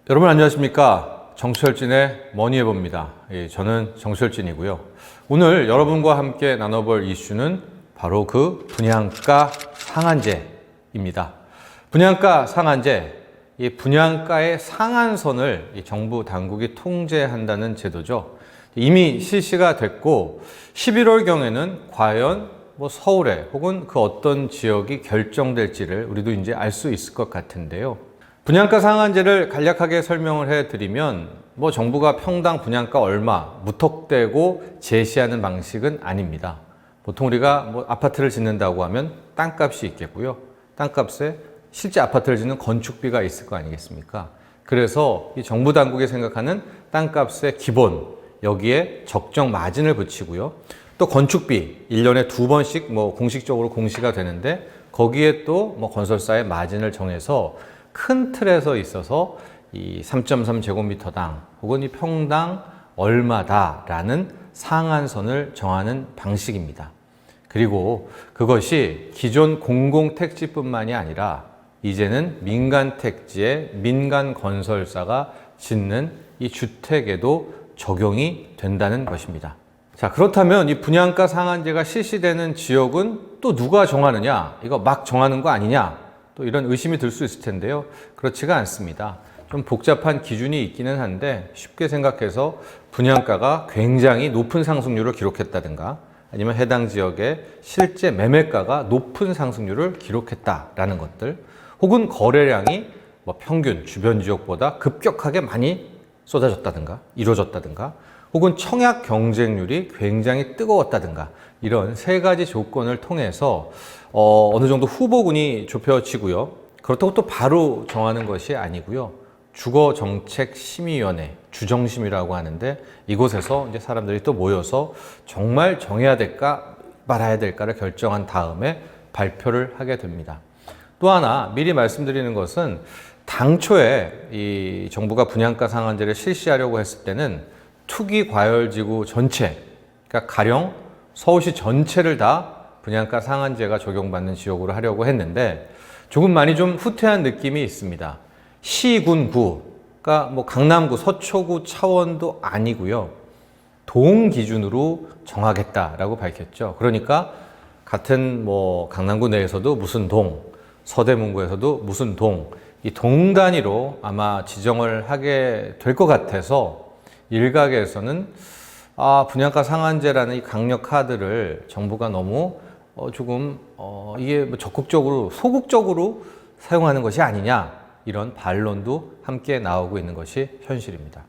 여러분 안녕하십니까? 정철진의 머니해봅니다. 저는 정철진이고요. 오늘 여러분과 함께 나눠볼 이슈는 바로 그 분양가 상한제입니다. 분양가 상한제, 이 분양가의 상한선을 정부 당국이 통제한다는 제도죠. 이미 실시가 됐고 11월경에는 과연 서울에 혹은 그 어떤 지역이 결정될지를 우리도 이제 알 수 있을 것 같은데요. 분양가 상한제를 간략하게 설명을 해드리면 정부가 평당 분양가 얼마 무턱대고 제시하는 방식은 아닙니다. 보통 우리가 아파트를 짓는다고 하면 땅값이 있겠고요. 땅값에 실제 아파트를 짓는 건축비가 있을 거 아니겠습니까? 그래서 이 정부 당국이 생각하는 땅값의 기본, 여기에 적정 마진을 붙이고요. 또 건축비 1년에 2번씩 공식적으로 공시가 되는데 거기에 또 건설사의 마진을 정해서 큰 틀에서 있어서 이 3.3제곱미터당 혹은 이 평당 얼마다라는 상한선을 정하는 방식입니다. 그리고 그것이 기존 공공택지뿐만이 아니라 이제는 민간택지에 민간 건설사가 짓는 이 주택에도 적용이 된다는 것입니다. 자, 그렇다면 이 분양가 상한제가 실시되는 지역은 또 누가 정하느냐? 이거 막 정하는 거 아니냐? 또 이런 의심이 들 수 있을 텐데요. 그렇지가 않습니다. 좀 복잡한 기준이 있기는 한데 쉽게 생각해서 분양가가 굉장히 높은 상승률을 기록했다든가 아니면 해당 지역의 실제 매매가가 높은 상승률을 기록했다라는 것들, 혹은 거래량이 평균 주변 지역보다 급격하게 많이 쏟아졌다든가 이루어졌다든가, 혹은 청약 경쟁률이 굉장히 뜨거웠다든가, 이런 세 가지 조건을 통해서 어느 정도 후보군이 좁혀지고요. 그렇다고 또 바로 정하는 것이 아니고요. 주거정책심의위원회, 주정심이라고 하는데 이곳에서 이제 사람들이 또 모여서 정말 정해야 될까 말아야 될까를 결정한 다음에 발표를 하게 됩니다. 또 하나 미리 말씀드리는 것은 당초에 이 정부가 분양가 상한제를 실시하려고 했을 때는 투기과열지구 전체, 그러니까 가령 서울시 전체를 다 분양가 상한제가 적용받는 지역으로 하려고 했는데 조금 많이 좀 후퇴한 느낌이 있습니다. 시, 군, 구가 강남구, 서초구 차원도 아니고요. 동 기준으로 정하겠다라고 밝혔죠. 그러니까 같은 강남구 내에서도 무슨 동, 서대문구에서도 무슨 동, 이 동 단위로 아마 지정을 하게 될 것 같아서 일각에서는 분양가 상한제라는 이 강력 카드를 정부가 너무 조금 이게 적극적으로 소극적으로 사용하는 것이 아니냐, 이런 반론도 함께 나오고 있는 것이 현실입니다.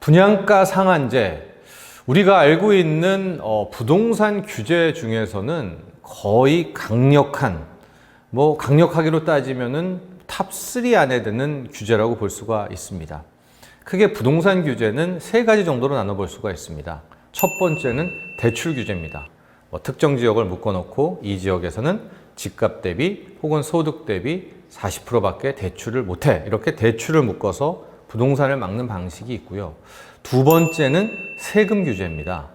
분양가 상한제, 우리가 알고 있는 부동산 규제 중에서는 거의 강력한, 강력하기로 따지면은 탑3 안에 드는 규제라고 볼 수가 있습니다. 크게 부동산 규제는 세 가지 정도로 나눠볼 수가 있습니다. 첫 번째는 대출 규제입니다. 특정 지역을 묶어놓고 이 지역에서는 집값 대비 혹은 소득 대비 40%밖에 대출을 못해, 이렇게 대출을 묶어서 부동산을 막는 방식이 있고요. 두 번째는 세금 규제입니다.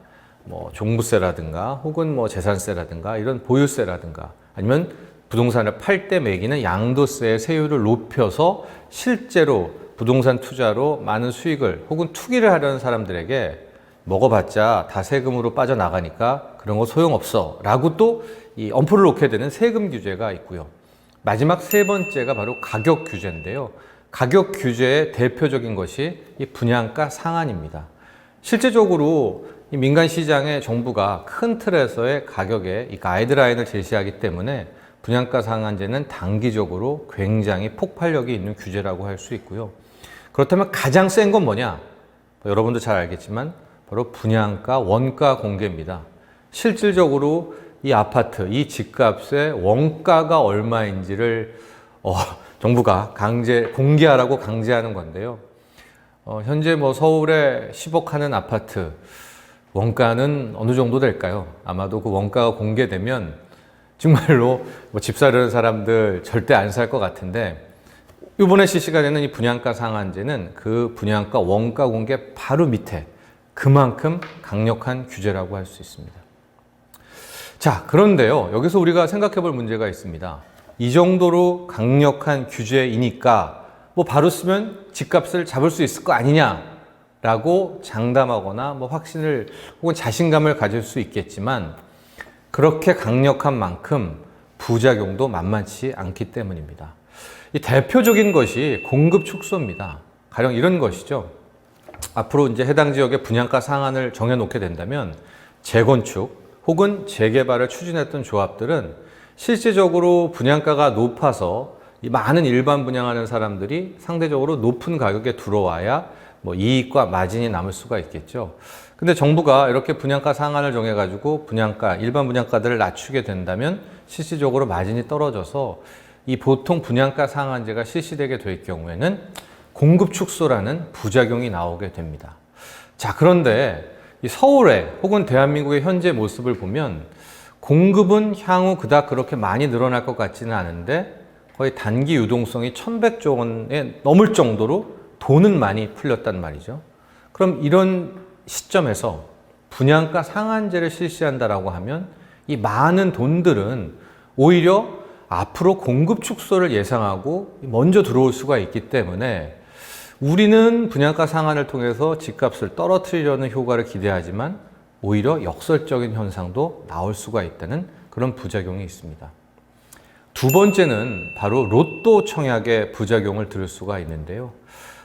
종부세라든가 혹은 재산세라든가 이런 보유세라든가, 아니면 부동산을 팔 때 매기는 양도세의 세율을 높여서 실제로 부동산 투자로 많은 수익을 혹은 투기를 하려는 사람들에게 먹어봤자 다 세금으로 빠져나가니까 그런 거 소용없어 라고 또 이 엄포를 놓게 되는 세금 규제가 있고요. 마지막 세 번째가 바로 가격 규제인데요. 가격 규제의 대표적인 것이 이 분양가 상한입니다. 실제적으로 이 민간 시장에 정부가 큰 틀에서의 가격에 이 가이드라인을 제시하기 때문에 분양가 상한제는 단기적으로 굉장히 폭발력이 있는 규제라고 할 수 있고요. 그렇다면 가장 센 건 뭐냐? 여러분도 잘 알겠지만 바로 분양가 원가 공개입니다. 실질적으로 이 아파트, 이 집값의 원가가 얼마인지를 정부가 공개하라고 강제하는 건데요. 현재 서울에 10억 하는 아파트 원가는 어느 정도 될까요? 아마도 그 원가가 공개되면 정말로 집 사려는 사람들 절대 안 살 것 같은데, 이번에 실시가 되는 이 분양가 상한제는 그 분양가 원가 공개 바로 밑에 그만큼 강력한 규제라고 할 수 있습니다. 자, 그런데요, 여기서 우리가 생각해 볼 문제가 있습니다. 이 정도로 강력한 규제이니까 뭐 바로 쓰면 집값을 잡을 수 있을 거 아니냐라고 장담하거나 뭐 확신을 혹은 자신감을 가질 수 있겠지만 그렇게 강력한 만큼 부작용도 만만치 않기 때문입니다. 이 대표적인 것이 공급 축소입니다. 가령 이런 것이죠. 앞으로 이제 해당 지역의 분양가 상한을 정해놓게 된다면 재건축 혹은 재개발을 추진했던 조합들은 실질적으로 분양가가 높아서 이 많은 일반 분양하는 사람들이 상대적으로 높은 가격에 들어와야 뭐 이익과 마진이 남을 수가 있겠죠. 근데 정부가 이렇게 분양가 상한을 정해가지고 분양가, 일반 분양가들을 낮추게 된다면 실질적으로 마진이 떨어져서 이 보통 분양가 상한제가 실시되게 될 경우에는 공급 축소라는 부작용이 나오게 됩니다. 자, 그런데 이 서울의 혹은 대한민국의 현재 모습을 보면 공급은 향후 그닥 그렇게 많이 늘어날 것 같지는 않은데 거의 단기 유동성이 1,100조 원에 넘을 정도로 돈은 많이 풀렸단 말이죠. 그럼 이런 시점에서 분양가 상한제를 실시한다라고 하면 이 많은 돈들은 오히려 앞으로 공급 축소를 예상하고 먼저 들어올 수가 있기 때문에 우리는 분양가 상한을 통해서 집값을 떨어뜨리려는 효과를 기대하지만 오히려 역설적인 현상도 나올 수가 있다는 그런 부작용이 있습니다. 두 번째는 바로 로또 청약의 부작용을 들을 수가 있는데요.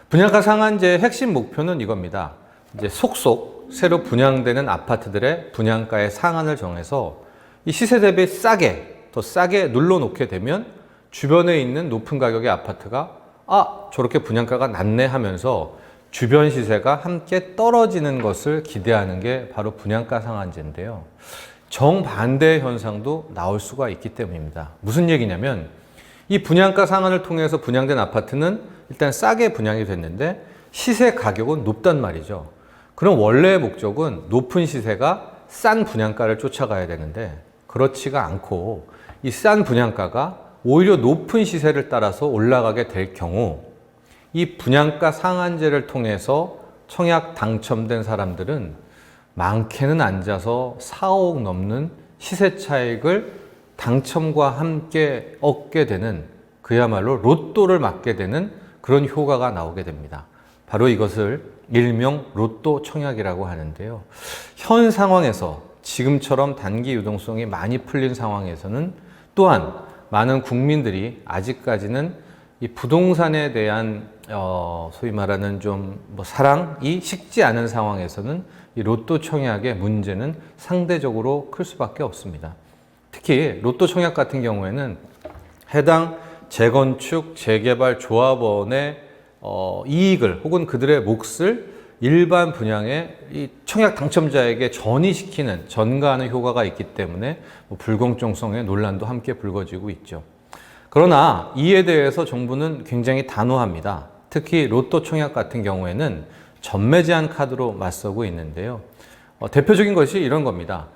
분양가 상한제의 핵심 목표는 이겁니다. 이제 속속 새로 분양되는 아파트들의 분양가의 상한을 정해서 이 시세 대비 더 싸게 눌러놓게 되면 주변에 있는 높은 가격의 아파트가 저렇게 분양가가 낮네 하면서 주변 시세가 함께 떨어지는 것을 기대하는 게 바로 분양가 상한제인데요. 정반대의 현상도 나올 수가 있기 때문입니다. 무슨 얘기냐면 이 분양가 상한을 통해서 분양된 아파트는 일단 싸게 분양이 됐는데 시세 가격은 높단 말이죠. 그럼 원래의 목적은 높은 시세가 싼 분양가를 쫓아가야 되는데 그렇지가 않고 이 싼 분양가가 오히려 높은 시세를 따라서 올라가게 될 경우 이 분양가 상한제를 통해서 청약 당첨된 사람들은 많게는 앉아서 4억 넘는 시세 차익을 당첨과 함께 얻게 되는 그야말로 로또를 맞게 되는 그런 효과가 나오게 됩니다. 바로 이것을 일명 로또 청약이라고 하는데요. 현 상황에서 지금처럼 단기 유동성이 많이 풀린 상황에서는 또한 많은 국민들이 아직까지는 이 부동산에 대한 소위 말하는 좀 사랑이 식지 않은 상황에서는 이 로또 청약의 문제는 상대적으로 클 수밖에 없습니다. 특히 로또 청약 같은 경우에는 해당 재건축, 재개발 조합원의 이익을 혹은 그들의 몫을 일반 분양의 이 청약 당첨자에게 전이시키는, 전가하는 효과가 있기 때문에 불공정성의 논란도 함께 불거지고 있죠. 그러나 이에 대해서 정부는 굉장히 단호합니다. 특히 로또 청약 같은 경우에는 전매 제한 카드로 맞서고 있는데요. 대표적인 것이 이런 겁니다.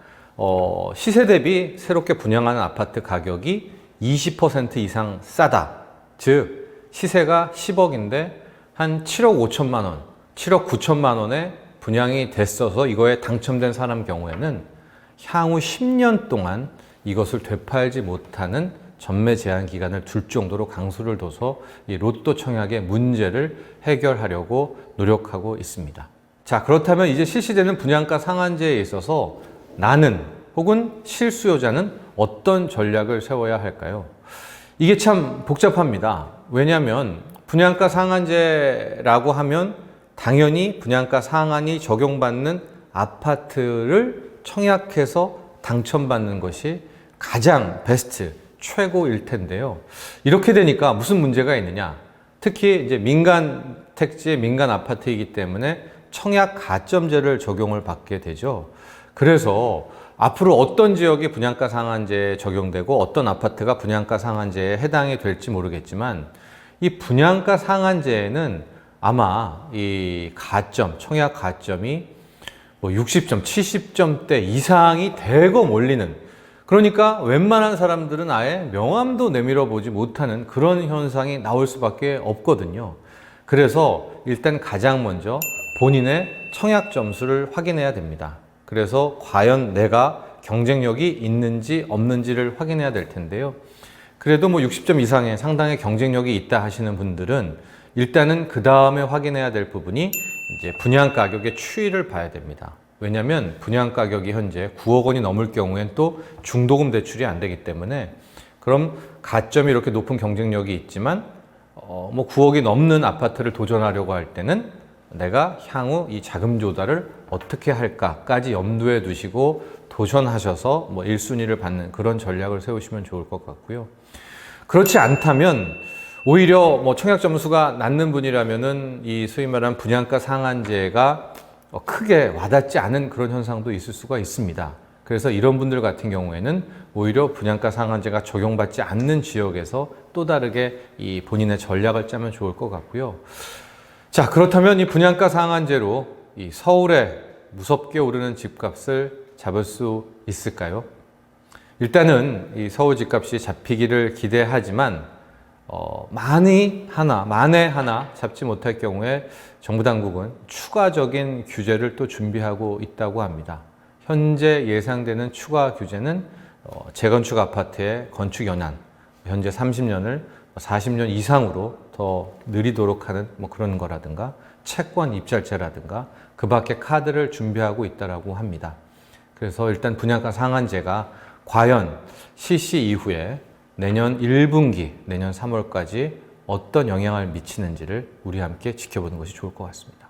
시세 대비 새롭게 분양하는 아파트 가격이 20% 이상 싸다. 즉 시세가 10억인데 한 7억 5천만 원, 7억 9천만 원에 분양이 됐어서 이거에 당첨된 사람 경우에는 향후 10년 동안 이것을 되팔지 못하는 전매 제한 기간을 둘 정도로 강수를 둬서 이 로또 청약의 문제를 해결하려고 노력하고 있습니다. 자, 그렇다면 이제 실시되는 분양가 상한제에 있어서 나는 혹은 실수요자는 어떤 전략을 세워야 할까요? 이게 참 복잡합니다. 왜냐하면 분양가 상한제라고 하면 당연히 분양가 상한이 적용받는 아파트를 청약해서 당첨받는 것이 가장 베스트, 최고일 텐데요. 이렇게 되니까 무슨 문제가 있느냐? 특히 이제 민간 택지의 민간 아파트이기 때문에 청약 가점제를 적용을 받게 되죠. 그래서 앞으로 어떤 지역이 분양가 상한제에 적용되고 어떤 아파트가 분양가 상한제에 해당이 될지 모르겠지만 이 분양가 상한제에는 아마 이 가점, 청약 가점이 60점, 70점대 이상이 대거 몰리는, 그러니까 웬만한 사람들은 아예 명함도 내밀어 보지 못하는 그런 현상이 나올 수밖에 없거든요. 그래서 일단 가장 먼저 본인의 청약 점수를 확인해야 됩니다. 그래서 과연 내가 경쟁력이 있는지 없는지를 확인해야 될 텐데요. 그래도 60점 이상의 상당히 경쟁력이 있다 하시는 분들은 일단은 그 다음에 확인해야 될 부분이 이제 분양 가격의 추이를 봐야 됩니다. 왜냐하면 분양 가격이 현재 9억 원이 넘을 경우엔 또 중도금 대출이 안 되기 때문에 그럼 가점이 이렇게 높은 경쟁력이 있지만 뭐 9억이 넘는 아파트를 도전하려고 할 때는 내가 향후 이 자금 조달을 어떻게 할까까지 염두에 두시고 도전하셔서 뭐 1순위를 받는 그런 전략을 세우시면 좋을 것 같고요. 그렇지 않다면 오히려 뭐 청약 점수가 낮는 분이라면은 이 소위 말하는 분양가 상한제가 크게 와닿지 않은 그런 현상도 있을 수가 있습니다. 그래서 이런 분들 같은 경우에는 오히려 분양가 상한제가 적용받지 않는 지역에서 또 다르게 이 본인의 전략을 짜면 좋을 것 같고요. 자, 그렇다면 이 분양가 상한제로 이 서울에 무섭게 오르는 집값을 잡을 수 있을까요? 일단은 이 서울 집값이 잡히기를 기대하지만 만에 하나 잡지 못할 경우에 정부 당국은 추가적인 규제를 또 준비하고 있다고 합니다. 현재 예상되는 추가 규제는 재건축 아파트의 건축 연한, 현재 30년을 40년 이상으로 더 느리도록 하는 뭐 그런 거라든가 채권 입찰제라든가 그 밖에 카드를 준비하고 있다고 합니다. 그래서 일단 분양가 상한제가 과연 실시 이후에 내년 1분기, 내년 3월까지 어떤 영향을 미치는지를 우리 함께 지켜보는 것이 좋을 것 같습니다.